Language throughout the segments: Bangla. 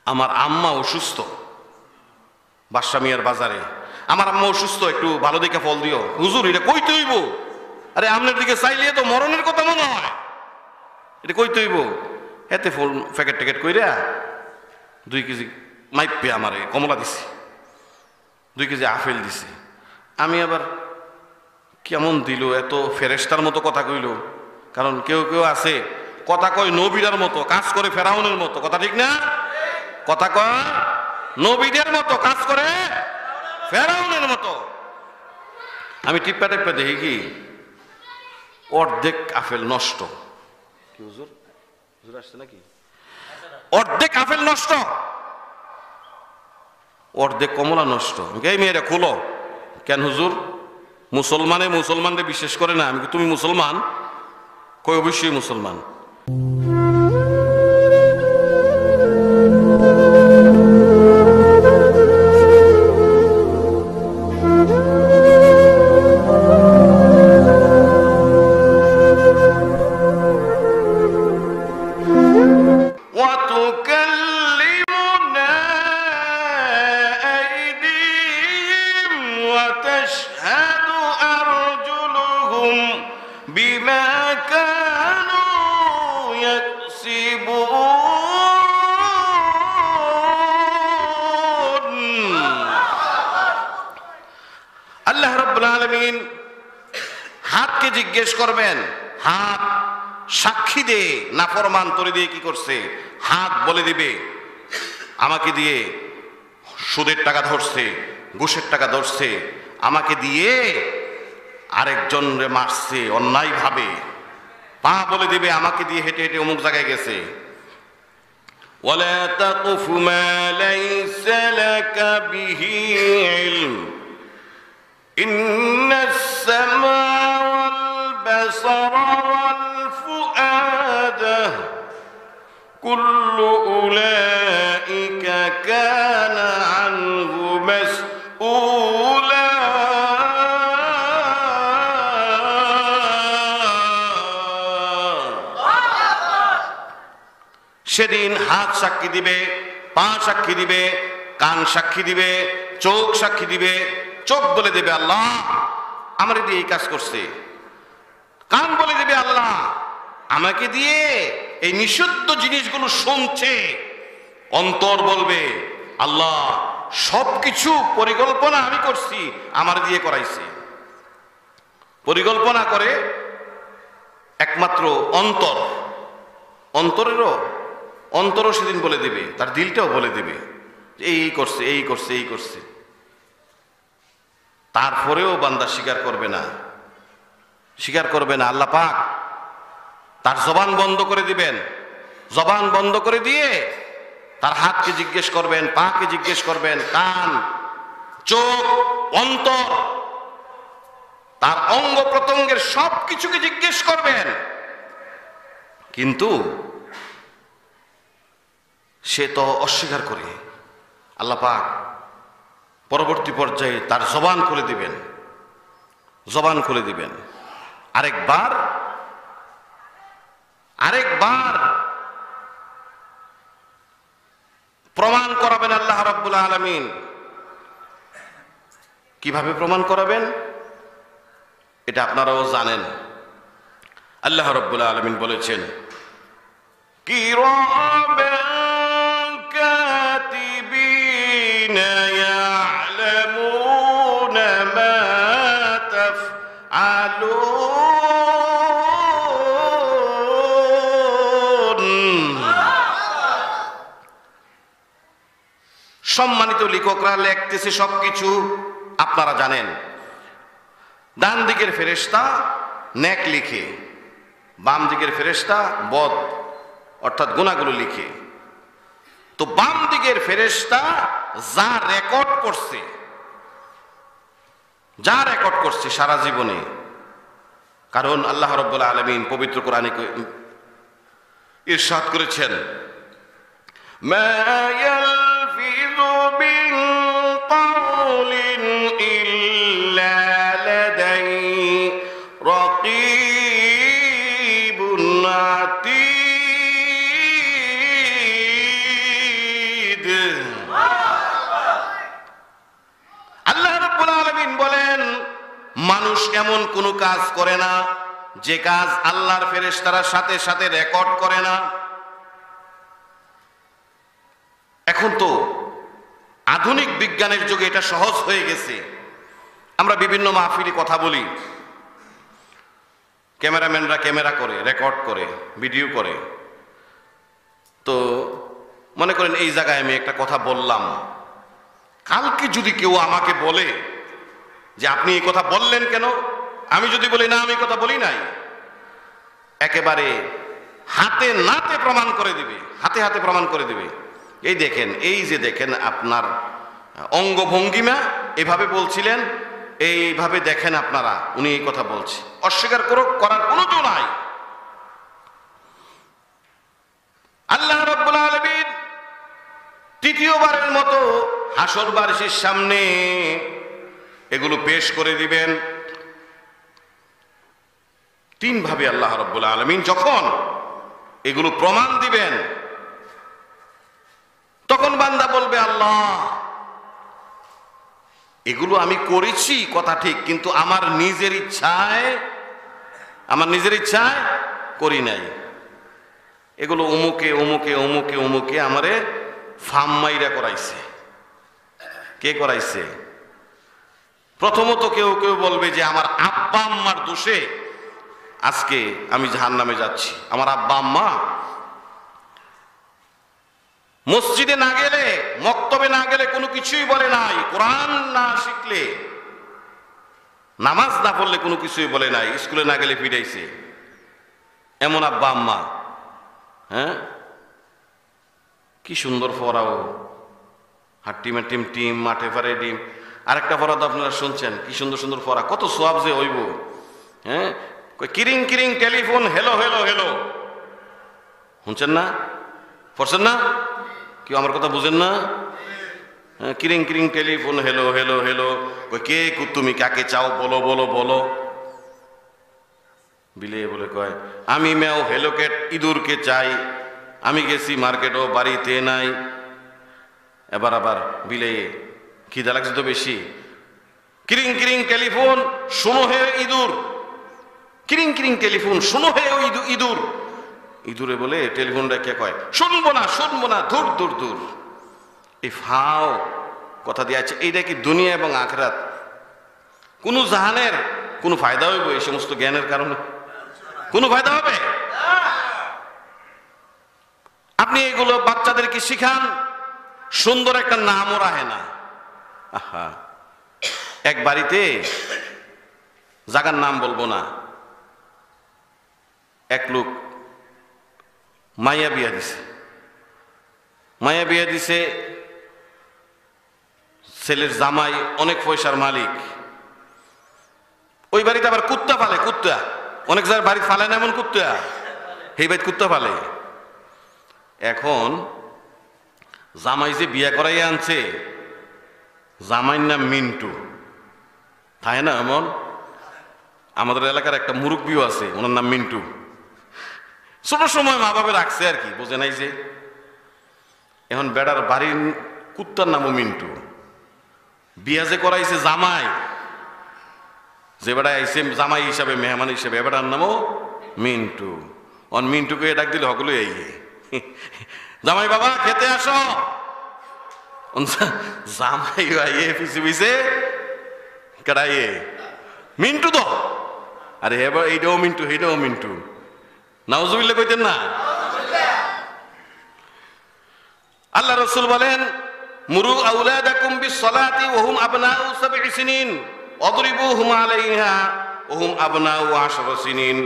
আমার আম্মা অসুস্থ, বাদশা মিয়ার বাজারে। আমার আম্মা অসুস্থ, একটু ভালো দেখে ফল দিও। হুজুর এটা কইতে হইব? আরে আপনার দিকে চাইলে তো মরণের কথা মনে হয়, এটা কইতে হইব? এতে ফল প্যাকেট ট্যাকেট কইরা 2 কেজি মাইপে আমারে কমলা দিছে, 2 কেজি আপেল দিছে। আমি আবার কেমন দিল, এত ফেরেশতার মতো কথা কইল। কারণ কেউ কেউ আছে কথা কয় নবীরার মতো, কাজ করে ফেরাউনের মতো। কথা ঠিক না? কথা কয় নবীদের মতো, কাজ করে ফেরাউনের মতো। আমি টিপ্পা টিপ্পা দেখি কি অর্ধেক আপেল নষ্ট। কি হুজুর, হুজুর আসছে নাকি? অর্ধেক আপেল নষ্ট, অর্ধেক কমলা নষ্ট। এই মেয়েরা খুলো। কেন হুজুর? মুসলমানরে বিশ্বাস করে না। আমি তুমি মুসলমান? কই অবশ্যই মুসলমান। আল্লাহ রাব্বুল আলামিন হাতকে জিজ্ঞেস করবেন, হাত সাক্ষী দে নাফরমান তোরে দিয়ে কি করছে। হাত বলে দিবে আমাকে দিয়ে সুদের টাকা ধরছে, ঘুষের টাকা ধরছে, আমাকে দিয়ে আরেকজনরে মারছে অন্যায় ভাবে। পা বলে দিবে আমাকে দিয়ে হেঁটে হেঁটে অমুক জায়গায় গেছে। ওয়ালা তাকুফু মা লাইসা লাকা বিহি ইলম ইন্নাস সামআ ওয়াল বাসারা ওয়াল ফুআদা কুল্লু উলাইকা কানা আনহু মাসউলা। সেদিন হাত সাক্ষী দিবে, পা সাক্ষী দিবে, কান সাক্ষী দিবে, চোখ সাক্ষী দিবে। চোখ বলে দেবে আল্লাহ আমারে দিয়ে এই কাজ করছে। কান বলে দেবে আল্লাহ আমাকে দিয়ে এই নিষিদ্ধ জিনিসগুলো শুনছে। অন্তর বলবে আল্লাহ সবকিছু পরিকল্পনা আমি করছি, আমার দিয়ে করাইছে। পরিকল্পনা করে একমাত্র অন্তর। অন্তরও সেদিন বলে দিবে, তার দিলটাও বলে দিবে এই করছে, এই করছে, এই করছে। তারপরেও বান্দা স্বীকার করবে না, স্বীকার করবে না। আল্লাহ পাক তার জবান বন্ধ করে দিবেন। জবান বন্ধ করে দিয়ে তার হাতকে জিজ্ঞেস করবেন, পাকে জিজ্ঞেস করবেন, কান, চোখ, অন্তর, তার অঙ্গ প্রত্যঙ্গের সব কিছুকে জিজ্ঞেস করবেন। কিন্তু সে তো অস্বীকার করে। আল্লাহ পাক পরবর্তী পর্যায়ে তার জবান খুলে দিবেন, জবান খুলে দিবেন। আরেকবার প্রমাণ করাবেন আল্লাহ রাব্বুল আলামিন। কিভাবে প্রমাণ করাবেন এটা আপনারাও জানেন। আল্লাহ রাব্বুল আলামিন বলেছেন কিরামান কাতিবিনা ইয়ালামুনা মা তাফআলুন। সম্মানিত লেখকরা লিখতেছে সবকিছু আপনারা জানেন। ডান দিকের ফেরেশতা নেক লিখে, বাম দিকের ফেরেশতা বদ অর্থাৎ গুনাহগুলো লিখে। তো বাম দিকের ফেরেশতা যা রেকর্ড করছে সারা জীবনে। কারণ আল্লাহ রাব্বুল আলামিন পবিত্র কোরআনে ইরশাদ করেছেন মা ইয়ালফিযু মিন কাওলিন ইল্লা লাদাইহি রাকীবুন আতীদ। এমন কোনো কাজ করে না যে কাজ আল্লাহর ফেরেশতারা সাথে সাথে রেকর্ড করে না। এখন তো আধুনিক বিজ্ঞানের যুগে এটা সহজ হয়ে গেছে। আমরা বিভিন্ন মাহফিলে কথা বলি, ক্যামেরাম্যানরা ক্যামেরা করে, রেকর্ড করে, ভিডিও করে। তো মনে করেন এই জায়গায় আমি একটা কথা বললাম, কালকে যদি কেউ আমাকে বলে যে আপনি এই কথা বললেন কেন, আমি যদি বলি না আমি কথা বলি নাই, একেবারে হাতে নাতে প্রমাণ করে দিবে, হাতে হাতে প্রমাণ করে দিবে। এই দেখেন, এই যে দেখেন আপনার অঙ্গভঙ্গিমা, এভাবে বলছিলেন, এইভাবে দেখেন আপনারা, উনি এই কথা বলছে। অস্বীকার করার কোনো তো নাই। আল্লাহ রাব্বুল আলামিন তৃতীয়বারের মতো হাসর বারিশের সামনে এগুলো পেশ করে দিবেন। তিনভাবে আল্লাহ রাব্বুল আলামিন যখন এগুলো প্রমাণ দিবেন, তখন বান্দা বলবে আল্লাহ এগুলো আমি করেছি কথা ঠিক, কিন্তু আমার নিজের ইচ্ছায় করি নাই। এগুলো অমুকে অমুকে অমুকে অমুকে আমারে ফাম্মাইরা করাইছে। কে করাইছে? প্রথমত কেউ কেউ বলবে যে আমার আব্বা আম্মার দোষে আজকে আমি জাহান্নামে যাচ্ছি। আমার আব্বা আম্মা মসজিদে না গেলে, মক্তবে না গেলে কোনো কিছুই বলে নাই, কোরআন না শিখলে, নামাজ না পড়লে কোনো কিছুই বলে নাই, স্কুলে না গেলে পিটাইছে। এমন আব্বা আম্মা। হ্যাঁ, কি সুন্দর ফরাও, হাট্টিমে টিম টিম, মাঠে ফারে ডিম। আরেকটা ফরা তো আপনারা শুনছেন, কি সুন্দর সুন্দর ফরা, কত সোয়াব যে হইব। হ্যাঁ, কিরিং কিরিং টেলিফোন, হেলো হেলো হেলো, শুনছেন না? পড়ছেন না? কেউ আমার কথা বুঝেন না? হ্যাঁ, কিরিং কিরিং টেলিফোন, হেলো হেলো হেলো, কে তুমি কাকে চাও বলো বলো বলো। বিলে বলে কয় আমি মেও হেলোকেট ইঁদুরকে চাই, আমি গেছি মার্কেটও বাড়িতে নাই। এবার আবার বিলে খিদা লাগছে তো বেশি, কিরিং কিরিং টেলিফোন শোনো হে ইঁদুর, কিরিং কিরিং টেলিফোন শোনো হে ইঁদুর। ইঁদুরে বলে টেলিফোনটা কে কয় শুনবো না শুনবো না, দূর দূর দূর। এই ফাও কথা দিয়ে আছে। এইটা কি দুনিয়া এবং আখিরাত কোন জাহানের কোনো ফায়দা হইব? এই সমস্ত জ্ঞানের কারণে কোনো ফায়দা হবে? আপনি এগুলো বাচ্চাদেরকে শিখান, সুন্দর একটা নামও রাখে না। আহা, এক বাড়িতে, জায়গার নাম বলবো না, এক লোক মাইয়া বিয়া দিছে। ছেলের জামাই অনেক পয়সার মালিক। ওই বাড়িতে আবার কুত্তা পালে, কুত্তা অনেক জায়গায় বাড়ি ফালে না, এমন কুত্তা, এই বাড়ি কুত্তা পালে। এখন জামাই যে বিয়া করাইয়া আনছে, জামাইয়ের নাম মিন্টু, তাই না? এমন আমাদের এলাকার একটা মুরব্বিও আছে, ওনার নাম মিন্টু। ছোট সময় মা বাবা রাখছে আর কি, বোঝে নাই যে। এখন বেড়ার বাড়ির কুত্তার নামও মিন্টু। বিয়া যে করাইছে জামাই, যে বেড়া আইসে জামাই হিসাবে, মেহমান হিসাবে, বেড়ার নামও মিন্টু। অন মিন্টুকে ডাক দিলে হকলো এই জামাই বাবা খেতে আসো। জামাই পিছে পিছে কেডাইয়ে মিন্টু তো, আরে এবার এইটাও মিন্টু, এইটাও মিন্টু। নাউজুবিল্লাহ কইতেন না? আল্লাহ রাসূল বলেন মুরু আওলাদাকুম বিসসালাতি ওয়া হুম আবনাউ 7 সিনিন ওয়াদরিবুহুম আলাইহা ওয়া হুম আবনাউ 10 সিনিন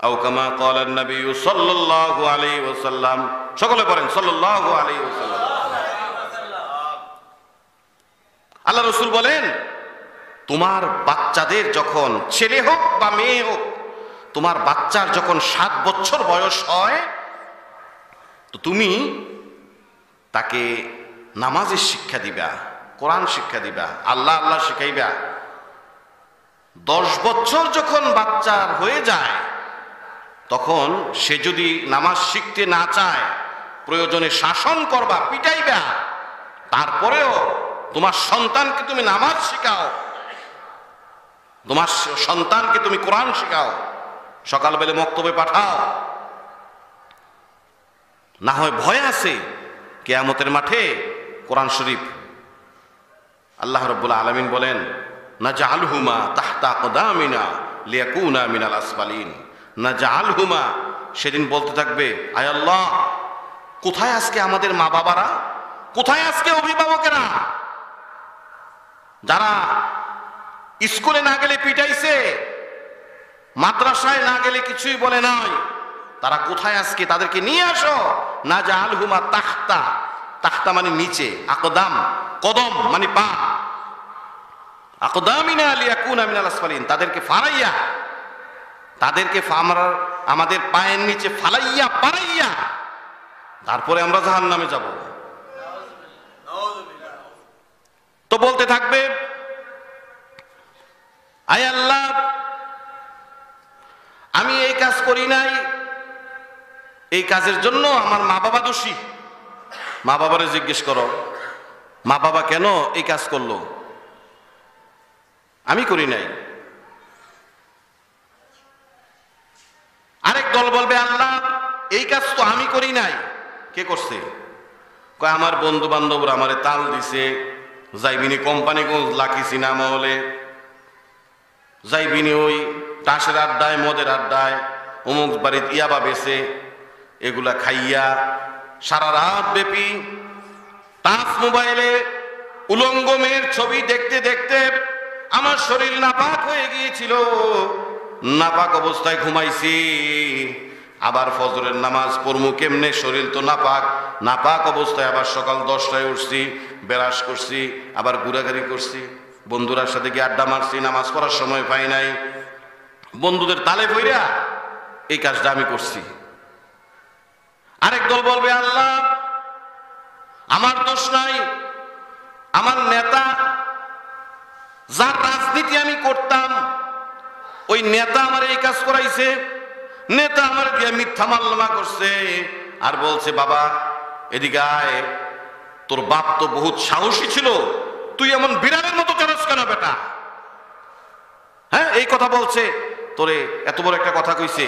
আও কামা ক্বালা an-নবী সাল্লাল্লাহু আলাইহি ওয়াসাল্লাম। সকলে পড়েন সাল্লাল্লাহু আলাইহি ওয়াসাল্লাম। আল্লাহ রাসূল বলেন তোমার বাচ্চাদের যখন, ছেলে হোক বা মেয়ে হোক, তোমার বাচ্চার যখন 7 বছর বয়স হয়, তো তুমি তাকে নামাজের শিক্ষা দিবা, কোরআন শিক্ষা দিবা, আল্লাহ আল্লাহ শিখাইবা। 10 বছর যখন বাচ্চার হয়ে যায়, তখন সে যদি নামাজ শিখতে না চায়, প্রয়োজনে শাসন করবা, পিটাইবা। তারপরেও তোমার সন্তানকে তুমি নামাজ শিখাও, তোমার সন্তানকে তুমি কোরআন শেখাও, সকালবেলা মক্তবে পাঠাও। না হয় ভয় আছে কিয়ামতের মাঠে কোরআন শরীফ, আল্লাহ রাব্বুল আলামিন বলেন নাজআলহুমা তাহতা আকদামিনা লিয়াকুনা মিনাল আসফালিন। নাজআলহুমা, সেদিন বলতে থাকবে, আয় আল্লাহ, কোথায় আজকে আমাদের মা বাবারা, কোথায় আজকে অভিভাবকেরা, যারা স্কুলে না গেলে পিটাইছে, মাদ্রাসায় না গেলে কিছুই বলে নাই, তারা কোথায় আজকে? তাদেরকে নিয়ে আসো। নাজআলহুমা তাহতা, তাহতা মানে নিচে, আকদাম কদম মানে পা, আকদামিনা লিয়াকুনা মিনাল আসফালিন, তাদেরকে ফালাইয়া, তাদেরকে আমাদের পায়ের নিচে ফালাইয়া পারাইয়া তারপরে আমরা জাহান্নামে যাব। তো বলতে থাকবে, আয় আল্লাহ, আমি এই কাজ করি নাই, এই কাজের জন্য আমার মা বাবা দোষী। মা বাবারে জিজ্ঞেস করো, মা বাবা কেন এই কাজ করলো? আমি করি নাই। আরেক দল বলবে, আল্লাহ, এই কাজ তো আমি করি নাই, কে করছে? কয় আমার বন্ধু বান্ধবরা আমারে তাল দিছে, যাইবিনি কোম্পানিগঞ্জ লাকি সিনেমা হলে, যাইবিনি ওই তাসের আড্ডায়, মদের আড্ডায়, অমুক বাড়ির ইয়াবা বেছে, এগুলা খাইয়া সারা রাত ব্যাপী টাচ মোবাইলে উলঙ্গ মেয়ের ছবি দেখতে দেখতে আমার শরীর নাপাক হয়ে গিয়েছিল, নাপাক অবস্থায় ঘুমাইছি। আবার ফজরের নামাজ পড়মু কেমনে, শরীর তো নাপাক, নাপাক অবস্থায় আবার সকাল 10টায় উঠছি, বেরাস করছি, আবার ঘোরাঘুরি করছি, বন্ধুরার সাথে গিয়ে আড্ডা মারছি, নামাজ পড়ার সময় পাই নাই, বন্ধুদের তালে বইরা এই কাজটা আমি করছি। আরেক দল বলবে, আল্লাহ, আমার দোষ নাই, আমার নেতা, যার রাজনীতি আমি করতাম, ওই নেতা আমার এই কাজ করাইছে, নেতা আমার দিয়ে মিথ্যা মামলা করছে, আর বলছে, বাবা এদিকে আয়, তোর বাপ তো বহুত সাহসী ছিল, তুই এমন বিড়ালের মতো চলস কেন বেটা? হ্যাঁ, এই কথা বলছে, তোরে এত বড় একটা কথা কইছে।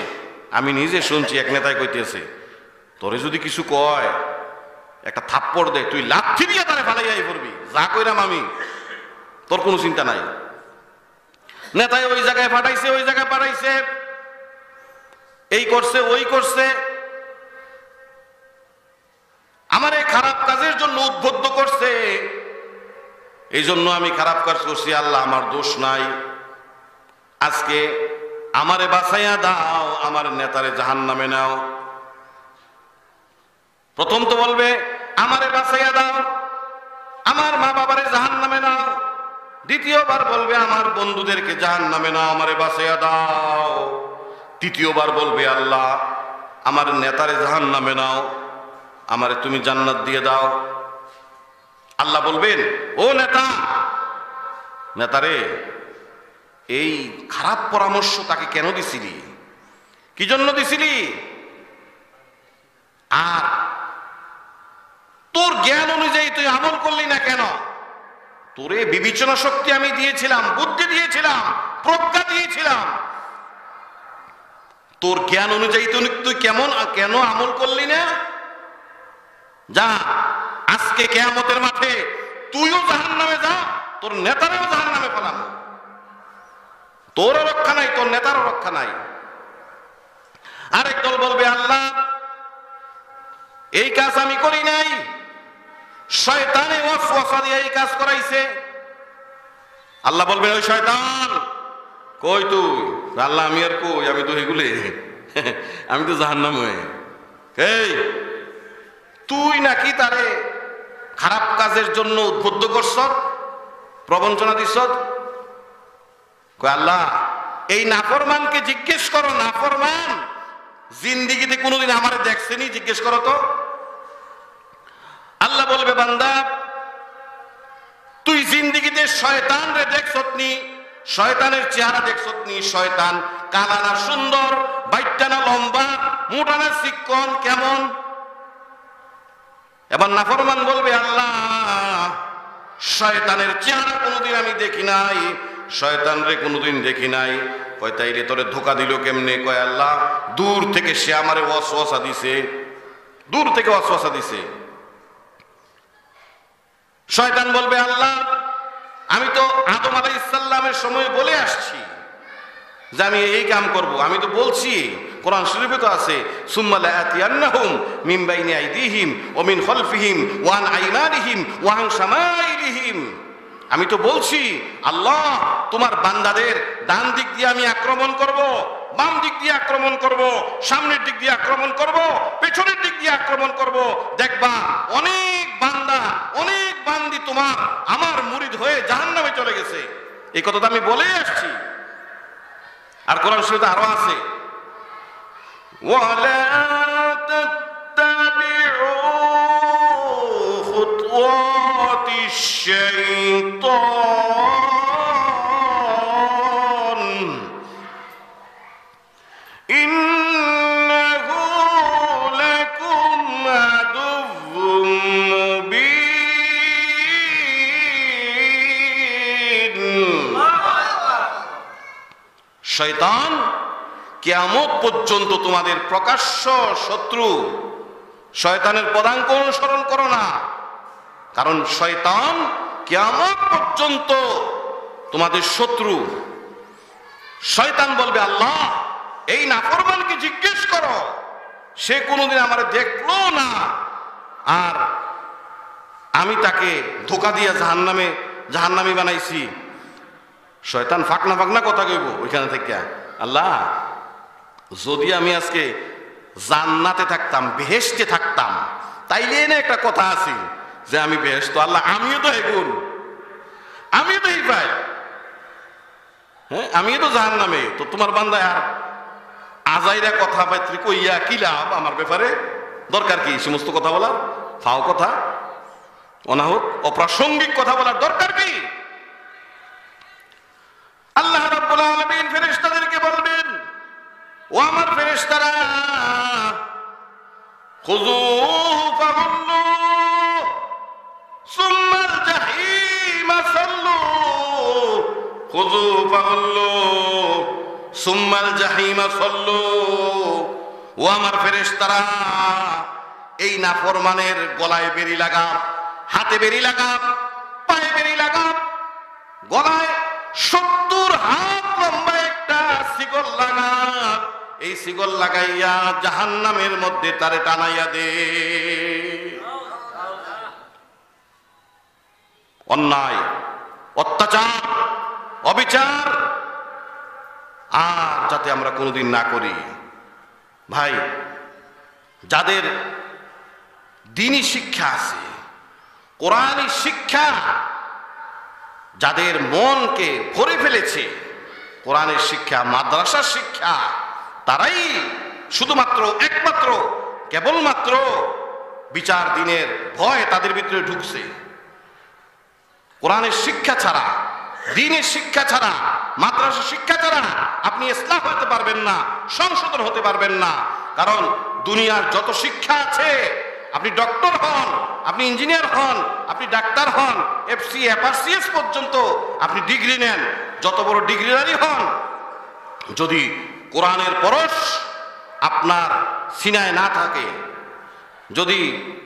আমি নিজে শুনছি, এক নেতায় কইতেছে, তোরে যদি কিছু কয় একটা থাপ্পড় দে, তুই লাথি দিয়ে তারে ফালাইয়াই পড়বি, যা কইরাম আমি, তোর কোনো চিন্তা নাই। নেতায় ওই জায়গায় পাঠাইছে, ওই জায়গায় পাঠাইছে, এই করছে, ওই করছে, আমার এই খারাপ কাজের জন্য উদ্বুদ্ধ করছে, এই জন্য আমি খারাপ কাজ করছি। আল্লাহ, আমার দোষ নাই, আজকে আমারে বাঁচাইয়া দাও, আমার নেতারে জাহান্নামে নাও। প্রথম তো বলবে আমারে বাঁচাইয়া দাও, আমার মা বাবারে জাহান্নামে নাও। দ্বিতীয়বার বলবে আমার বন্ধুদেরকে জাহান্নামে নাও, আমারে বাঁচাইয়া দাও। তৃতীয়বার বলবে আল্লাহ, আমার নেতারে জাহান্নামে নাও, আমারে তুমি জান্নাত দিয়ে দাও। আল্লাহ বলবেন, ও নেতা, নেতারে এই খারাপ পরামর্শ তাকে কেন দিছিলি, কি জন্য দিছিলি? আর তোর জ্ঞান অনুযায়ী তুই আমল করলি না কেন? তোরে বিবেচনা শক্তি আমি দিয়েছিলাম, বুদ্ধি দিয়েছিলাম, প্রজ্ঞা দিয়েছিলাম, তোর জ্ঞান অনুযায়ী তুই কেন আমল করলি না? যা, আজকে কিয়ামতের মাঠে তুইও জাহান্নামে যা, তোর নেতারেও জাহান্নামে ফেলাম, তোরও রক্ষা নাই, তোর নেতারও রক্ষা নাই। আরেক দল বলবে, আল্লাহ, এই কাজ আমি করি নাই, শয়তানে ওয়াসওয়াসা দিয়ে এই কাজ করাইছে। আল্লাহ বলবেন, ওই শয়তান কই তুই? আল্লাহ, আমি আর কই, আমি তো এগুলো, আমি তো জাহান্নামে। এই তুই নাকি তারে খারাপ কাজের জন্য উদ্বুদ্ধ করছ, প্রবঞ্চনা দিছ? কই আল্লাহ, এই নাফরমানকে জিজ্ঞেস করো, নাফরমান জিন্দিগিতে কোনোদিন আমারে দেখছেনি? জিজ্ঞেস করো তো। আল্লাহ বলবে, বান্দা, তুই জিন্দিগিতে শয়তান রে দেখছনি, শয়তানের চেহারা দেখছনি? শয়তান কালা না সুন্দর, বাইটটা না লম্বা, মোটা না চিকন, কেমন? এবার নাফরমান বলবে, আল্লাহ, শয়তানের চেহারা কোনোদিন আমি দেখি নাই, শয়তান রে কোনোদিন দেখি নাই। কয় তাইলে তোরে ধোকা দিল কেমনে? কয় আল্লাহ দূর থেকে সে আমারে ওয়াসওয়াসা দিছে, দূর থেকে ওয়াসওয়াসা দিছে। শয়তান বলবে আল্লাহ আমি তো আদম আলাইহিস সালামের সময় বলে আসছি যে আমি এই কাম করব, আমি তো বলছি, কোরআন শরীফে তো আছে সুম্মা লাআতিয়ান্নাহুম মিন বাইনি আইদিহিম ওয়া মিন খালফিহিম ওয়া আন আইমানিহিম ওয়া আন শামাইলিহিম। আমি তো বলছি আল্লাহ তোমার বান্দাদের ডান দিক দিয়ে আমি আক্রমণ করব, বাম দিক দিয়ে আক্রমণ করব, সামনের দিক দিয়ে আক্রমণ করব, পেছনের দিক দিয়ে আক্রমণ করব। দেখবা অনেক বান্দা অনেক বান্দি তোমার আমার মুরিদ হয়ে জাহান্নামে চলে গেছে। এই কথা তো আমি বলে আসছি। আর কোরআন শরীফে আরো আছে ওয়ালা তাত্তাবিউ খুতুওয়াতিশ শাইতান ইন্নাহু লাকুম আদুউম মুবিন। শয়তান কিয়ামত পর্যন্ত তোমাদের প্রকাশ্য শত্রু। শয়তানের পদাঙ্ক অনুসরণ করো না, কারণ শয়তান কিয়ামত পর্যন্ত তোমাদের শত্রু। শয়তান বলবে আল্লাহ এই নাফরমানকে জিজ্ঞেস করো, সে কোনোদিন আমারে দেখলো না, আর আমি তাকে ধোকা দিয়ে জাহান্নামী বানাইছি। শয়তান ফাকনা ফাকনা কথা কইব ওইখানে থেকে, আল্লাহ যদি আমি আজকে জান্নাতে থাকতাম, বেহেশতে থাকতাম, তাইলে না একটা কথা আছে যে আমি বেহেশত, আল্লাহ আমিও তো এগুন, আমিও তো এই পাই, হ্যাঁ আমিও তো জাহান্নামে। তো তোমার বান্দা আর আজাইরা কথা পাত্রী কইয়া কি লাভ আমার ব্যাপারে? দরকার কি সমস্ত কথা বলার? ফাও কথা, অনাহত অপ্রাসঙ্গিক কথা বলার দরকার কি? আল্লাহ রাব্বুল আলামিন ফেরেশতাদেরকে বলবেন ও আমার ফেরেশতারা খুযু ফাগুল্লু সুম্মাল জাহিমা সাল্লু, খুযু ফাগুল্লু সুম্মাল জাহিমা সাল্লু। ও আমার ফেরেশতারা এই নাফরমানের গলায় বেড়ি লাগাও, হাতে বেড়ি লাগাও, পায়ে বেড়ি লাগাও, গলায় 70 হাত লম্বা একটা শিকল লাগা, এই শিকল লাগাইয়া জাহান্নামের মধ্যে তারে টানাইয়া দে। অন্যায় অত্যাচার অবিচার আর যাতে আমরা কোনোদিন না করি। ভাই যাদের দ্বীনি শিক্ষা আছে, কোরআনী শিক্ষা যাদের মনকে ভরে ফেলেছে, কোরআনের শিক্ষা মাদ্রাসার শিক্ষা, তারাই শুধুমাত্র একমাত্র কেবলমাত্র বিচার দিনের ভয় তাদের ভিতরে ঢুকছে। কোরআনের শিক্ষা ছাড়া, দ্বীনের শিক্ষা ছাড়া, মাদ্রাসা শিক্ষা ছাড়া আপনি ইসলাম হতে পারবেন না, সংশোধন হতে পারবেন না। কারণ দুনিয়ার যত শিক্ষা আছে, আপনি ডক্টর হন, আপনি ইঞ্জিনিয়ার হন, আপনি ডাক্তার হন, এফসি এফআরসিএস পর্যন্ত আপনি ডিগ্রি নেন, যত বড় ডিগ্রিধারী হন, যদি কোরআনের পরশ আপনার সিনায় না থাকে, যদি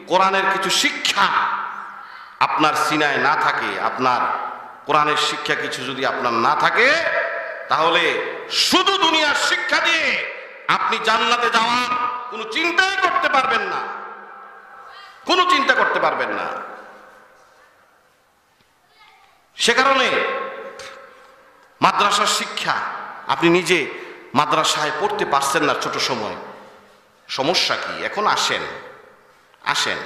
কোরআনের কিছু শিক্ষা আপনার সিনায় না থাকে, আপনার কোরআনের শিক্ষা কিছু যদি আপনার না থাকে, তাহলে শুধু দুনিয়ার শিক্ষা দিয়ে আপনি জান্নাতে যাওয়ার কোনো চিন্তাই করতে পারবেন না, কোনো চিন্তা করতে পারবেন না। সে কারণে মাদ্রাসার শিক্ষা, আপনি নিজে মাদ্রাসায় পড়তে পারছেন না ছোট সময়, সমস্যা কি? এখন আসেন,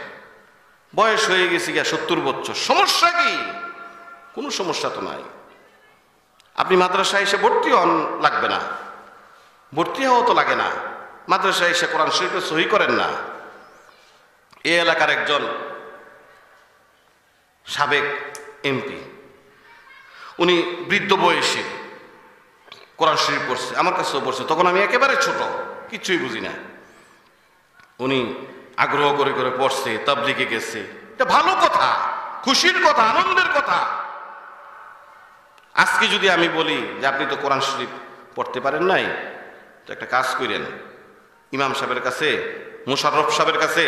বয়স হয়ে গেছে গিয়া 70 বছর, সমস্যা কি? কোনো সমস্যা তো নাই। আপনি মাদ্রাসায় এসে ভর্তি হন, লাগবে না, ভর্তি হওয়া তো লাগে না। মাদ্রাসায় এসে কোরআন শরীফে সহি করেন না। এই এলাকার একজন সাবেক এমপি, উনি বৃদ্ধ বয়সে কোরআন শরীফ পড়ছে, আমার কাছেও পড়ছে, তখন আমি একেবারে ছোট, কিছুই বুঝি না। উনি আগ্রহ করে করে পড়ছে, তাবলিগে গেছে, এটা ভালো কথা, খুশির কথা, আনন্দের কথা। আজকে যদি আমি বলি যে আপনি তো কোরআন শরীফ পড়তে পারেন নাই, তো একটা কাজ করেন, ইমাম সাহেবের কাছে, মোশাররফ সাহেবের কাছে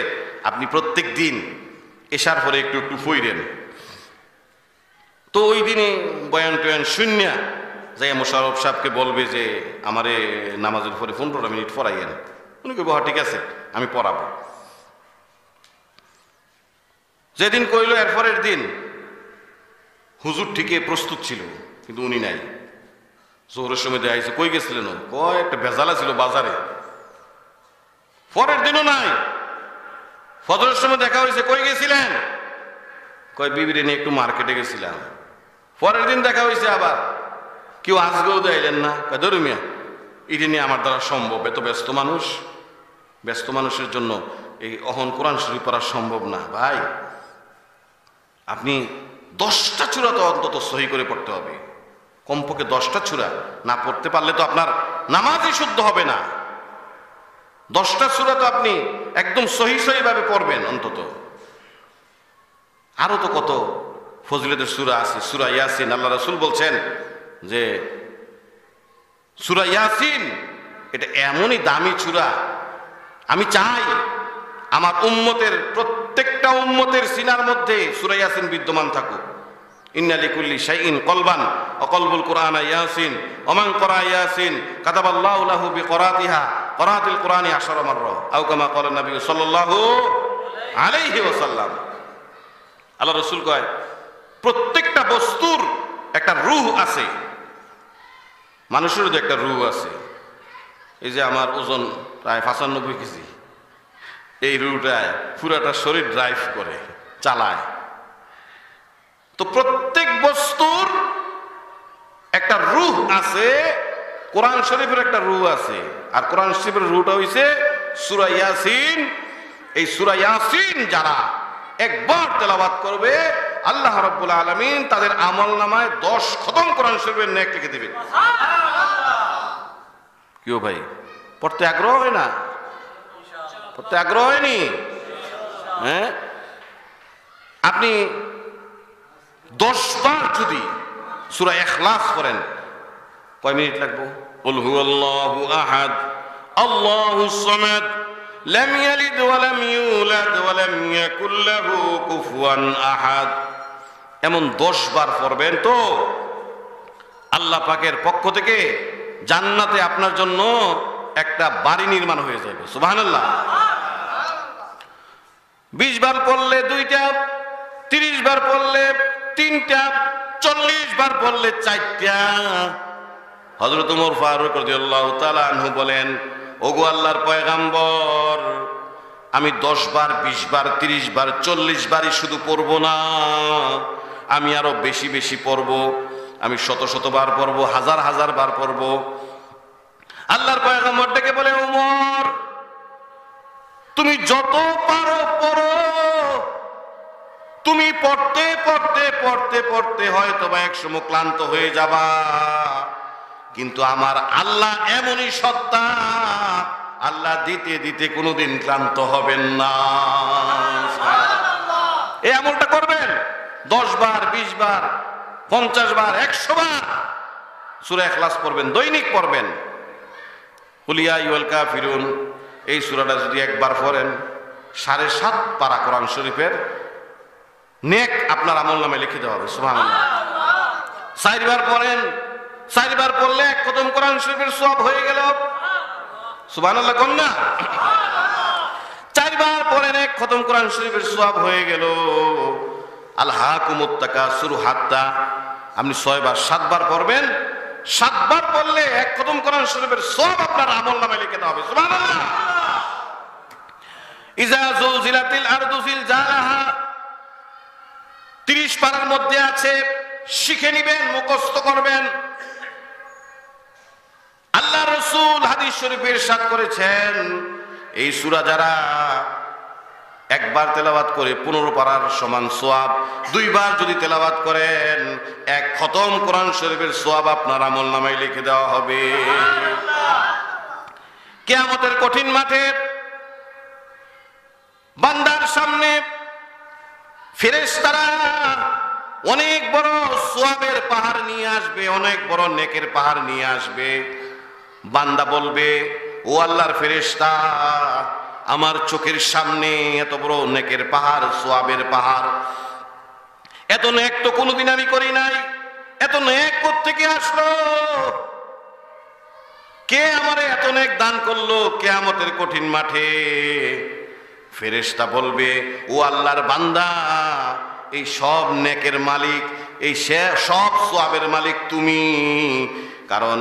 আপনি প্রত্যেক দিন এশার পরে একটু একটু ফইরেন। তো ওই দিনে বয়ান টয়ান শূন্য যাই মোশাররফ সাহেবকে বলবে যে আমারে নামাজের পরে 15 মিনিট পড়াইয়েন। উনি কইব হ্যাঁ ঠিক আছে আমি পড়াবো। যেদিন কইল এরপরের দিন হুজুর ঠিকই প্রস্তুত ছিল, কিন্তু উনি নাই। জোহরের সময় দেয়া হয়েছে, কই গেছিলেন? কয় একটা ভেজালা ছিল বাজারে। পরের দিনও নাই। ফজরের সময় দেখা হয়েছে, কই গেছিলেন? কয় বিবিরে নিয়ে একটু মার্কেটে গেছিলাম। পরের দিন দেখা হয়েছে আবার, কেউ আজকেও দেয়লেন না। কয় ধর্মিয়া এটা নিয়ে আমার দ্বারা সম্ভব, এত ব্যস্ত মানুষ, ব্যস্ত মানুষের জন্য এই অহন কোরআন শরীফ পড়া সম্ভব না। ভাই আপনি 10টা সূরা তো অন্তত সহি করে পড়তে হবে, কমপক্ষে 10টা সূরা। না পড়তে পারলে তো আপনার নামাজই শুদ্ধ হবে না। 10টা সূরা তো আপনি একদম সহি ভাবে পড়বেন অন্তত। আরো তো কত ফজিলতের সূরা আছে। সূরা ইয়াসিন, আল্লাহ রাসূল বলছেন যে সূরা ইয়াসিন এটা এমনই দামি সূরা, আমি চাই আমার উম্মতের প্রত্যেকটা উম্মতের সিনার মধ্যে সূরা ইয়াসিন বিদ্যমান থাকুক। ইন্না লিকুল্লি শাইইন কলবান ওয়া কলবুল কুরআন ইয়াসিন ওয়া মান ক্বারা ইয়াসিন কাতাবাল্লাহু লাহু বিকরাতিহা করাতিল কুরআনি 10 মাররা আও কামা ক্বালা নবী সাল্লাল্লাহু আলাইহি ওয়াসাল্লাম। আল্লাহ রাসূল কয় প্রত্যেকটা বস্তুর একটা রূহ আছে, মানুষেরও তো একটা রূহ আছে। এই যে আমার ওজন প্রায় 95 কেজি, এই রূহটায় পুরাটা শরীর ড্রাইভ করে, চালায়। তো প্রত্যেক বস্তুর একটা রূহ আছে, কোরআন শরীফের একটা রূহ আছে। আর কোরআন শরীফের রূহটা হইছে সূরা ইয়াসিন। এই সূরা ইয়াসিন যারা একবার তেলাওয়াত করবে, আল্লাহ রাব্বুল আলামিন তাদের আমলনামায় 10 খতম কোরআন শরীফের নেক লিখে দিবেন। কেউ ভাই পড়তে আগ্রহ হয় না? পড়তে আগ্রহ হয়নি? হ্যাঁ, আপনি 10 বার যদি সূরা ইখলাস পড়েন, কয় মিনিট লাগবে? কুল হুয়াল্লাহু আহাদ আল্লাহুস সামাদ লাম ইয়ালিদ ওয়া লাম ইউলাদ ওয়া লাম ইয়াকুল লাহু কুফুয়ান আহাদ। এমন 10 বার পড়বেন তো আল্লাহ পাকের পক্ষ থেকে জান্নাতে আপনার জন্য একটা বাড়ি নির্মাণ হয়ে যাবে। সুবহানাল্লাহ। 20 বার পড়লে 2টা, 30 বার পড়লে 3টা, 40 বার পড়লে 4টা। হযরত ওমর ফারুক রাদিয়াল্লাহু তাআলা আনহু বলেন, ওগো আল্লাহর পয়গাম্বর, আমি 10 বার, 20 বার, 30 বার, 40 বারই শুধু পড়বো না, আমি আরো বেশি বেশি পড়বো। আমি শত শত বার পড়বো, হাজার হাজার বার পড়বো। আল্লাহর পয়গম্বর ডেকে বলে, ওমর তুমি যত পারো পড়ো, তুমি পড়তে পড়তে পড়তে পড়তে হয়তো বা একসময় ক্লান্ত হয়ে যাবা, কিন্তু আমার আল্লাহ এমনই সত্তা, আল্লাহ দিতে দিতে কোনোদিন ক্লান্ত হবেন না। এই আমলটা করবেন 10 বার, 20 বার, 50 বার, 100 বার সূরা ইখলাস পড়বেন, দৈনিক পড়বেন। কুল ইয়া আইয়ুহাল কাফিরুন, এই সূরাটা যদি একবার পড়েন 7.5 পারা কোরআন শরীফের নেক আপনার আমলনামায় লিখে দেওয়া হবে। সুবহানাল্লাহ। 4 বার পড়েন, 4 বার পড়লে 1 খতম কোরআন শরীফের সওয়াব হয়ে গেল। সুবহানাল্লাহ কোন না? 4 বার পড়েন 1 খতম কোরআন শরীফের সওয়াব হয়ে গেল। আলহাকুমুত তাকাসুর হাত্তা, আপনি 6 বার, 7 বার পড়বেন। 7 বার পড়লে 1 খতম কোরআন শরীফের সওয়াব আপনার আমলনামায় লিখে দেওয়া হবে। সুবহানাল্লাহ। ইজা যুলজিলাতিল আরদু জিলজালাহা, 30 পারার মধ্যে আছে, শিখে নিবেন, মুখস্থ করবেন। আল্লাহ রাসূল হাদিস শরীফে ইরশাদ করেছেন, এই সূরা যারা একবার তেলাওয়াত করে 15 পারার সমান সওয়াব, 2 বার যদি তেলাওয়াত করেন 1 খতম কোরআন শরীফের সওয়াব আপনার আমলনামায় লিখে দেওয়া হবে। কিয়ামতের কঠিন মাঠে বান্দার সামনে ফেরেশতারা অনেক বড় সওয়াবের পাহাড় নিয়ে আসবে, অনেক বড় নেকের পাহাড় নিয়ে আসবে। বান্দা বলবে, ও আল্লাহর ফেরেশতা, আমার চোখের সামনে এত বড় নেকের পাহাড়, সওয়াবের পাহাড়, এত নেক তো কোনোদিন আমি করি নাই, এত নেক কোত্থেকে আসলো? কে আমারে এত নেক দান করলো কিয়ামতের কঠিন মাঠে? ফেরেশতা বলবে, ও আল্লাহর বান্দা, এই সব নেকের মালিক, এই সব সওয়াবের মালিক তুমি। কারণ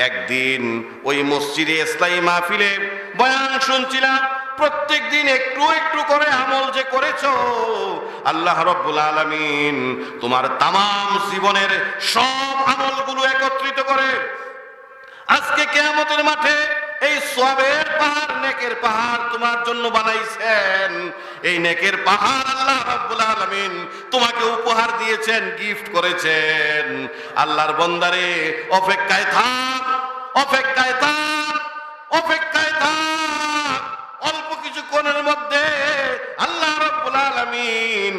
একদিন ওই মসজিদে ইসলামী মাহফিলে বয়ান শুনছিলাম, প্রত্যেক দিন একটু একটু করে আমল যে করেছো, আল্লাহ রাব্বুল আলামিন তোমার তামাম জীবনের সব আমলগুলো একত্রিত করে আজকে কিয়ামতের মাঠে এই সওয়াবের পাহাড়, নেকের পাহাড় তোমার জন্য বানাইছেন। এই নেকের পাহাড় আল্লাহ রাব্বুল আলামিন তোমাকে উপহার দিয়েছেন, গিফট করেছেন। আল্লাহর বান্দারে, অপেক্ষায় থাক, অপেক্ষায় থাক, অপেক্ষায় থাক। অল্প কিছুক্ষণের মধ্যে আল্লাহ রাব্বুল আলামিন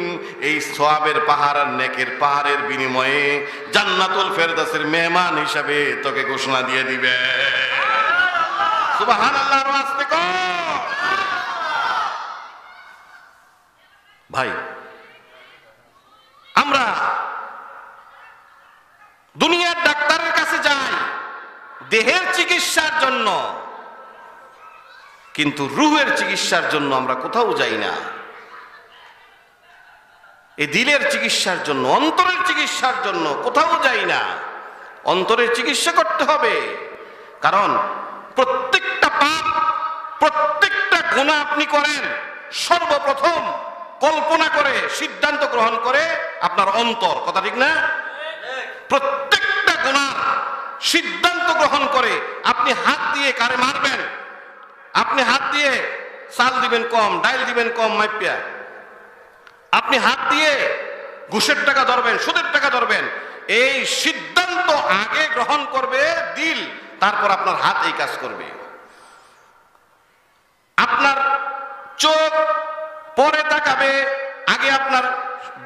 এই সওয়াবের পাহাড় আর নেকের পাহাড়ের বিনিময়ে জান্নাতুল ফেরদাউসের মেহমান হিসাবে তোকে ঘোষণা দিয়ে দিবে। সুবহানাল্লাহ। আস্তে কর ভাই। আমরা দুনিয়ার ডাক্তারের কাছে যাই দেহের চিকিৎসার জন্য, কিন্তু রূহের চিকিৎসার জন্য আমরা কোথাও যাই না। এই দিলের চিকিৎসার জন্য, অন্তরের চিকিৎসার জন্য কোথাও যাই না। অন্তরের চিকিৎসা করতে হবে, কারণ প্রত্যেকটা পাপ, প্রত্যেকটা গুনাহ আপনি করেন সর্বপ্রথম কল্পনা করে, সিদ্ধান্ত গ্রহণ করে আপনার অন্তর। কথা ঠিক না? প্রত্যেকটা গুনাহ সিদ্ধান্ত গ্রহণ করে আপনি হাত দিয়ে কারে মারবেন, আপনি হাত দিয়ে চাল দিবেন কম, ডাইল দিবেন কম মাইপিয়া, আপনি হাত দিয়ে ঘুষের টাকা ধরবেন, সুদের টাকা ধরবেন, এই সিদ্ধান্ত আগে গ্রহণ করবে দিল, তারপর আপনার হাত এই কাজ করবে। আপনার চোখ পরে তাকাবে, আগে আপনার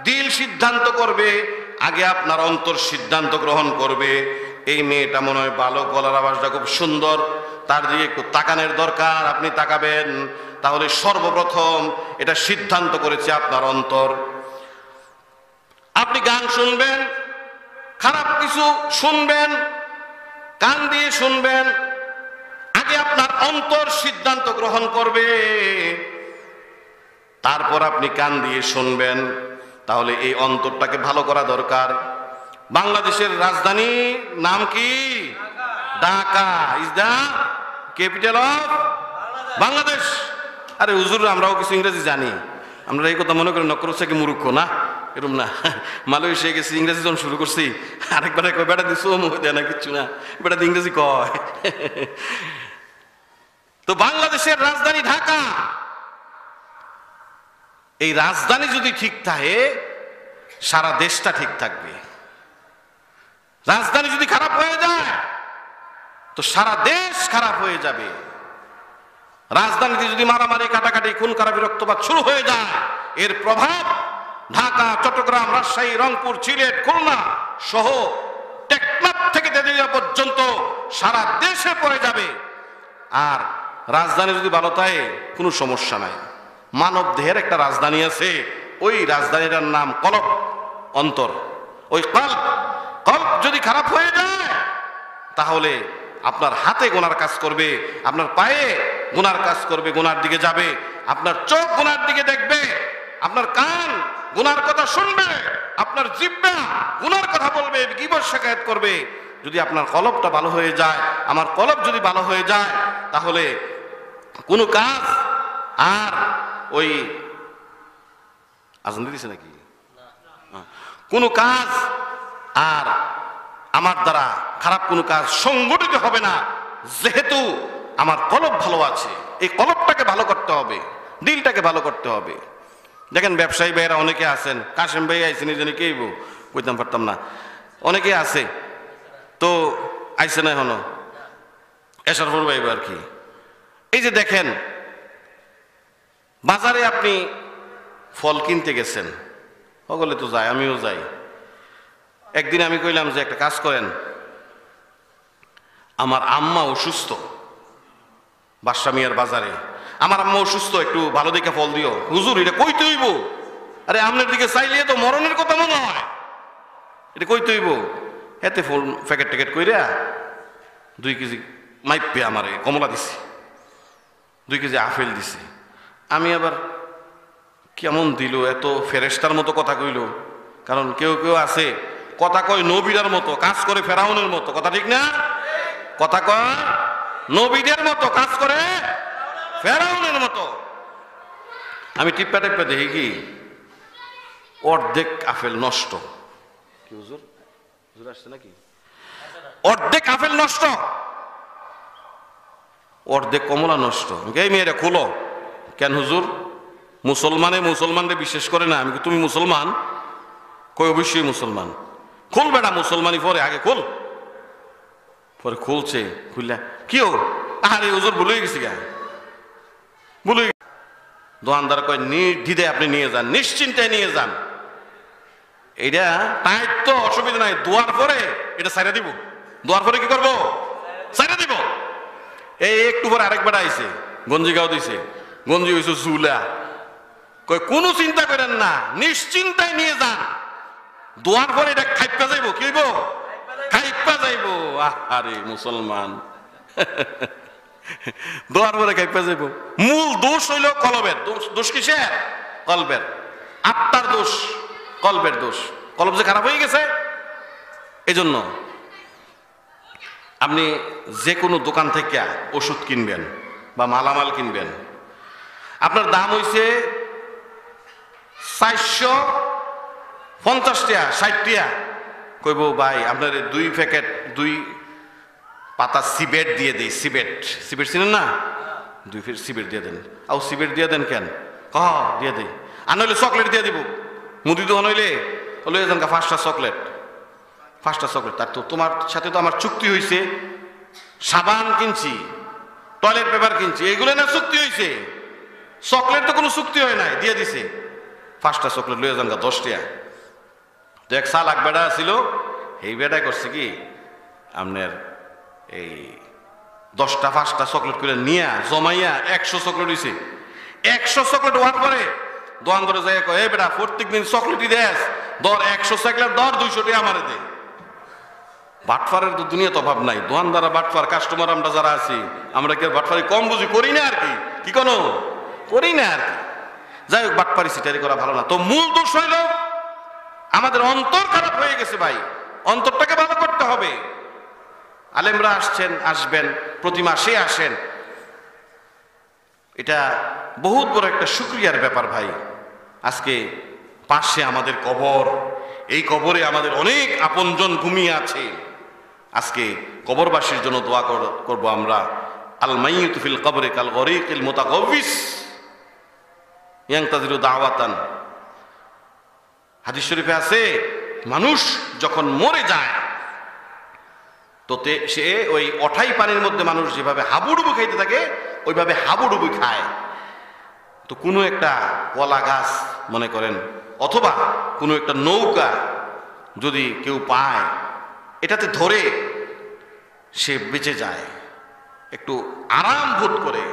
দিল সিদ্ধান্ত করবে, আগে আপনার অন্তর সিদ্ধান্ত গ্রহণ করবে। এই মেয়েটা মনে হয় ভালো, গলার আওয়াজটা খুব সুন্দর, তার দিকে একটু তাকানোর দরকার, আপনি তাকাবেন। তাহলে সর্বপ্রথম এটা সিদ্ধান্ত করেছে আপনার অন্তর। আপনি গান শুনবেন, খারাপ কিছু শুনবেন, কান দিয়ে শুনবেন, আগে আপনার অন্তর সিদ্ধান্ত গ্রহণ করবে, তারপর আপনি কান দিয়ে শুনবেন। তাহলে এই অন্তরটাকে ভালো করা দরকার। বাংলাদেশের রাজধানী নাম কি? Dhaka is the capital of Bangladesh. আরে হুজুর, আমরাও কিছু ইংরেজি জানি, আমরা এই কথা মনে করি নকর হচ্ছে কি মূর্খ না, এরকম না। মালয়েশিয়া গেছি, ইংরেজি যখন শুরু করছি, আরেকবার কয় বেটা দিস দেয় না, কিচ্ছু না, বেটা ইংরেজি কয়। তো বাংলাদেশের রাজধানী ঢাকা। এই রাজধানী যদি ঠিক থাকে, সারা দেশটা ঠিক থাকবে। রাজধানী যদি খারাপ হয়ে যায়, তো সারা দেশ খারাপ হয়ে যাবে। রাজধানীতে যদি মারামারি, কাটাকাটি, খুন খারাপি, রক্তপাত শুরু হয়ে যায়, এর প্রভাব ঢাকা, চট্টগ্রাম, রাজশাহী, রংপুর, সিলেট, খুলনা সহ টেকনাফ থেকে তেতুলিয়া পর্যন্ত সারা দেশে পড়ে যাবে। আর রাজধানী যদি ভালো থাকে, কোনো সমস্যা নাই। মানব দেহের একটা রাজধানী আছে, ওই রাজধানীটার নাম কলব, অন্তর। ওই কলব যদি খারাপ হয়ে যায়, তাহলে আপনার হাতে গুনার কাজ করবে, আপনার পায়ে গুনার কাজ করবে, গুনার দিকে যাবে, আপনার চোখ গুনার দিকে দেখবে, আপনার কান গুনার কথা শুনবে, আপনার জিহ্বা গুনার কথা বলবে, গীবত শিকায়ত করবে। যদি আপনার কলবটা ভালো হয়ে যায়, আমার কলব যদি ভালো হয়ে যায়, তাহলে কোনো কাজ আর ওই আজান দিয়েছে নাকি, কোনো কাজ আর আমার দ্বারা খারাপ কোনো কাজ সংগঠিত হবে না, যেহেতু আমার কলব ভালো আছে। এই কলবটাকে ভালো করতে হবে, দিলটাকে ভালো করতে হবে। দেখেন ব্যবসায়ী ভাইয়েরা অনেকে আছেন, কাশেম ভাই আইসেন, এই জন্য কেই কইতাম পারতাম না, অনেকে আছে, তো আইসে না এখনো, এসার পর ভাইব আর কি। এই যে দেখেন, বাজারে আপনি ফল কিনতে গেছেন, সকলে তো যায়, আমিও যাই। একদিন আমি কইলাম যে একটা কাজ করেন, আমার আম্মা অসুস্থ বাদশা মিয়ার বাজারে, আমার আম্মা অসুস্থ, একটু ভালো দেখে ফল দিও। হুজুর এটা কইতে হইব? আরে আপনার দিকে চাইলে তো মরণের কথা মনে হয়, এটা কইতে হইব? এতে ফল প্যাকেট ট্যাকেট কইরা 2 কেজি মাইপে আমারে কমলা দিছে, 2 কেজি আপেল দিছে। আমি আবার কেমন দিল, এত ফেরেশতার মতো কথা কইল। কারণ কেউ কেউ আছে কথা কয় নবীরার মতো, কাজ করে ফেরাউনের মতো, কথা ঠিক না? কথা কয় নবীদের মতো, কাজ করে ফেরাউনের মতো। আমি টিপ্পা টিপ্পা দেখি কি অর্ধেক আপেল নষ্ট। কি হুজুর, হুজুর আসছে নাকি? অর্ধেক আপেল নষ্ট, অর্ধেক কমলা নষ্ট। এই মেয়েরা খোলো। কেন হুজুর? মুসলমানদের বিশ্বাস করে না। আমি কি তুমি মুসলমান? কই অবশ্যই মুসলমান। খোল বেটা, মুসলমানই পরে, আগে খোল। পরে খুলছে, খুললা কি ও, আরে হুজুর ভুলে গেছি গা, ভুলে। দোকানদার কয় নির্দ্বিধে আপনি নিয়ে যান, নিশ্চিন্তায় নিয়ে যান। এইটা তাই তো অসুবিধা নাই, দোয়ার পরে এটা সাইরা দিব। দোয়ার পরে কি করবো? সাইরা দিব। এই একটু পরে আরেক বেটা আইছে, গঞ্জি গাও দিছে, গঞ্জি হইছে জুলা। কয় কোনো চিন্তা করেন না, নিশ্চিন্তায় নিয়ে যান, দোয়ার পরে এটা খাইপা যাইব। কি হইব? খাইপা যাইব। আরে মুসলমান, দোয়ার পরে খাইপা যাইব। মূল দোষ হইল কলবের দোষ। কিসের? কলবের, আত্মার দোষ, কলবের দোষ। কলব যে খারাপ হয়ে গেছে, এজন্য আপনি যে কোনো দোকান থেকে ওষুধ কিনবেন বা মালামাল কিনবেন, আপনার দাম হইছে 450 টাকা, 60 টাকা। কইব ভাই আপনার 2 প্যাকেট 2 পাতা সিবেট দিয়ে দেই। সিবেট চিনেন না? 2 সিবেট দিয়ে দেন। আও সিবেট দিয়ে দেন কেন? দিয়ে দেই। আর নইলে চকলেট দিয়ে দিব। মুদি দোকান হইলে লইয়া যান 5টা চকলেট, 5টা চকলেট। তার তো তোমার সাথে তো আমার চুক্তি হয়েছে, সাবান কিনছি, টয়লেট পেপার কিনছি, এইগুলো না চুক্তি হয়েছে। চকলেট তো কোনো চুক্তি হয় নাই, দিয়ে দিছে। 5টা চকলেট লইয়া যান 10 টাকা। তো এক চালাক বেড়া ছিল, এই বেড়া করছে কি আপনার এই 10টা 5টা চকলেট করে নিয়ে জমাইয়া 100 চকলেট হয়েছে। 100 চকলেট হওয়ার পরে দোকান করে যাই কয়, এই বেটা প্রত্যেকদিন চকলেটই দেস, দর 100 চকলেট দর 200 টাকা আমারে দে। বাটফারের তো দুনিয়াতে অভাব নাই। দোকানদারা বাটফার, কাস্টমার আমরা যারা আছি, আমরা কি বাটফারি কম বুঝি? করি না আর কি। কি কোনো করি না আর কি। যাই হোক, বাটপারি সিটারি করা ভালো না। তো মূল দোষ হইল আমাদের অন্তর খারাপ হয়ে গেছে ভাই। অন্তরটাকে ভালো করতে হবে। আলেমরা আসবেন, প্রতি মাসে আসেন, এটা বহুত বড় একটা শুকরিয়ার ব্যাপার ভাই। আজকে পাশে আমাদের কবর, এই কবরে আমাদের অনেক আপনজন ঘুমিয়ে আছে। আজকে কবরবাসীর জন্য দোয়া করব আমরা। আল মাইয়িতু ফিল কবরে কাল গরীকিল মুতাগাউবিস ইয়ানতাজিরু দাওয়াতান। হাদিস শরীফে আছে, মানুষ যখন মরে যায় তো সে ওই অঠাই পানির মধ্যে মানুষ যেভাবে হাবুডুবু খাইতে থাকে, ওইভাবে হাবুডুবু খায়। তো কোনো একটা কলা গাছ মনে করেন, অথবা কোনো একটা নৌকা যদি কেউ পায়, এটাতে ধরে সে বেঁচে যায়, একটু আরাম বোধ করে,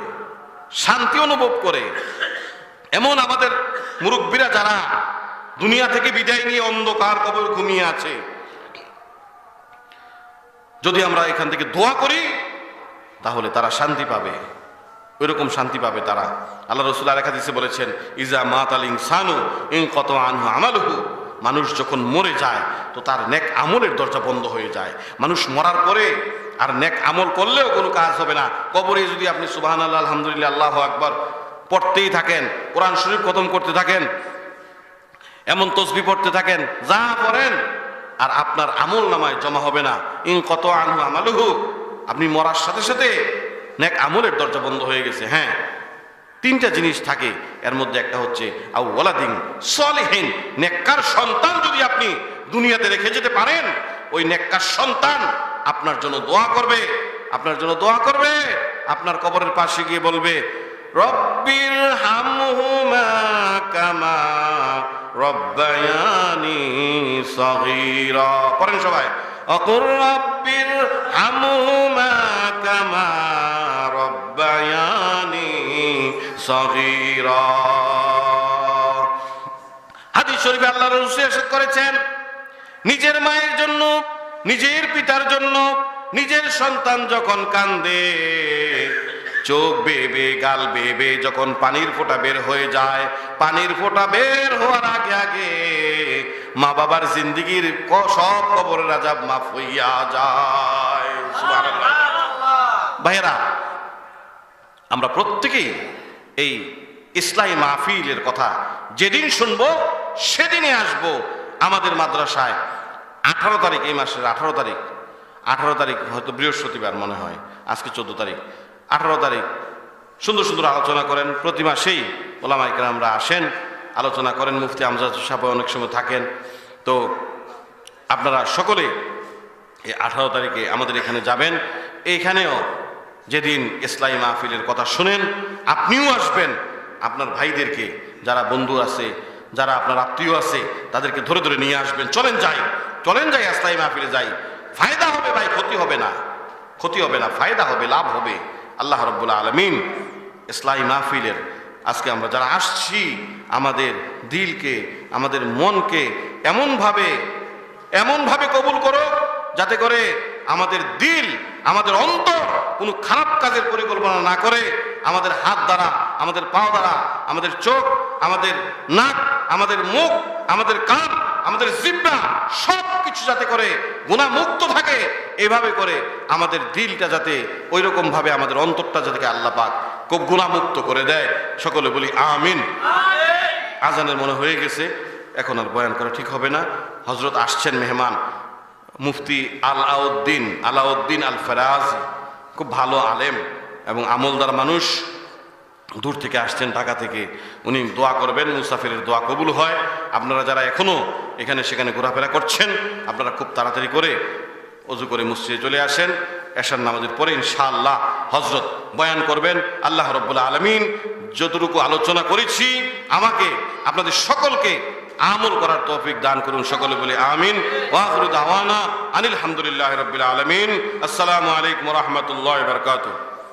শান্তি অনুভব করে। এমন আমাদের মুরব্বীরা যারা দুনিয়া থেকে বিদায় নিয়ে অন্ধকার কবর ঘুমিয়ে আছে, যদি আমরা এখান থেকে দোয়া করি তাহলে তারা শান্তি পাবে, ওইরকম শান্তি পাবে তারা। আল্লাহ রাসূল আরেক হাদিসে বলেছেন, ইজা মাতাল ইনসানু ইনকাতা আনহু আমালুহু। মানুষ যখন মরে যায় তো তার নেক আমলের দরজা বন্ধ হয়ে যায়। মানুষ মরার পরে আর নেক আমল করলেও কোনো কাজ হবে না। কবরে যদি আপনি সুবহানাল্লাহ, আলহামদুলিল্লাহ, আল্লাহু আকবার পড়তেই থাকেন, কোরআন শরীফ খতম করতে থাকেন, এমন তসবিহ পড়তে থাকেন, যা পড়েন, আর আপনার আমল নামায় জমা হবে না। ইনকাতা আনহু আমালুহু, আপনি মরার সাথে সাথে নেক আমলের দরজা বন্ধ হয়ে গেছে। হ্যাঁ, 3টা জিনিস থাকে, এর মধ্যে একটা হচ্ছে আও ওয়ালাদিন সলিহিন, নেককার সন্তান যদি আপনি দুনিয়াতে রেখে যেতে পারেন, ওই নেককার সন্তান আপনার জন্য দোয়া করবে, আপনার জন্য দোয়া করবে। আপনার কবরের পাশে গিয়ে বলবে, রব্বির হামহুমা কামা রব্বায়ানি সগীরা। পড়েন সবাই, অকুর রব্বির হামহুমা কামা রব্বায়ানি সগীরা। হাদিস শরীফে আল্লাহ রাসূল ইরশাদ করেছেন, নিজের মায়ের জন্য, নিজের পিতার জন্য নিজের সন্তান যখন কান্দে, চোখ বেয়ে গাল বেয়ে যখন পানির ফোঁটা বের হয়ে যায়, পানির ফোঁটা বের হওয়ার আগে আগে মা বাবার জিন্দেগীর সব কবরের আযাব মাফ হইয়া যায়। সুবহানাল্লাহ। ভাইয়েরা, আমরা প্রত্যেকেই এই ইসলামী মাহফিলের কথা যেদিন শুনবো সেদিনে আসবো আমাদের মাদ্রাসায়। 18 তারিখ, এই মাসের 18 তারিখ হয়তো বৃহস্পতিবার মনে হয়, আজকে 14 তারিখ। 18 তারিখ সুন্দর সুন্দর আলোচনা করেন। প্রতি মাসেই ওলামা ইকরামরা আসেন, আলোচনা করেন। মুফতি আমজাদ সাহেব অনেক সময় থাকেন। তো আপনারা সকলে এই 18 তারিখে আমাদের এখানে যাবেন। এইখানেও যেদিন ইসলামী মাহফিলের কথা শুনেন, আপনিও আসবেন। আপনার ভাইদেরকে, যারা বন্ধু আছে, যারা আপনার আত্মীয় আছে, তাদেরকে ধরে ধরে নিয়ে আসবেন। চলেন যাই ইসলামী মাহফিলে যাই। ফায়দা হবে ভাই, ক্ষতি হবে না, ফায়দা হবে, লাভ হবে। আল্লাহ রাব্বুল আলামিন ইসলামী মাহফিলের আজকে আমরা যারা আসছি, আমাদের দিলকে, আমাদের মনকে এমনভাবে কবুল করো যাতে করে আমাদের দিল, আমাদের অন্তর কোনো খারাপ কাজের পরিকল্পনা না করে, আমাদের হাত দ্বারা, আমাদের পা দ্বারা, আমাদের চোখ, আমাদের নাক, আমাদের মুখ, আমাদের কান, আমাদের জিহ্বা সব কিছু যাতে করে গুনাহমুক্ত থাকে, এভাবে করে আমাদের দিলটা যাতে ওই রকম ভাবে, আমাদের অন্তরটা যাতে আল্লাহ পাক খুব গুনাহমুক্ত করে দেয়। সকলে বলি আমিন। আজানের মনে হয়ে গেছে, এখন আর বয়ান করা ঠিক হবে না। হযরত আসছেন মেহমান, মুফতি আলাউদ্দিন আল ফরাজি, খুব ভালো আলেম এবং আমলদার মানুষ, দূর থেকে আসছেন, ঢাকা থেকে। উনি দোয়া করবেন, মুসাফিরের দোয়া কবুল হয়। আপনারা যারা এখনো এখানে সেখানে ঘোরাফেরা করছেন, আপনারা খুব তাড়াতাড়ি করে ওযু করে মসজিদে চলে আসেন। এশার নামাজের পরে ইনশাআল্লাহ হযরত বয়ান করবেন। আল্লাহ রাব্বুল আলামিন যতটুকু আলোচনা করেছি, আমাকে আপনাদের সকলকে আমল করার তৌফিক দান করুন। সকলে বলে আমিন। ওয়া আখিরু দাওয়ানা আনিল হামদুলিল্লাহি রাব্বিল আলামিন। আসসালামু আলাইকুম ওয়া রাহমাতুল্লাহি ওয়া বারাকাতুহু।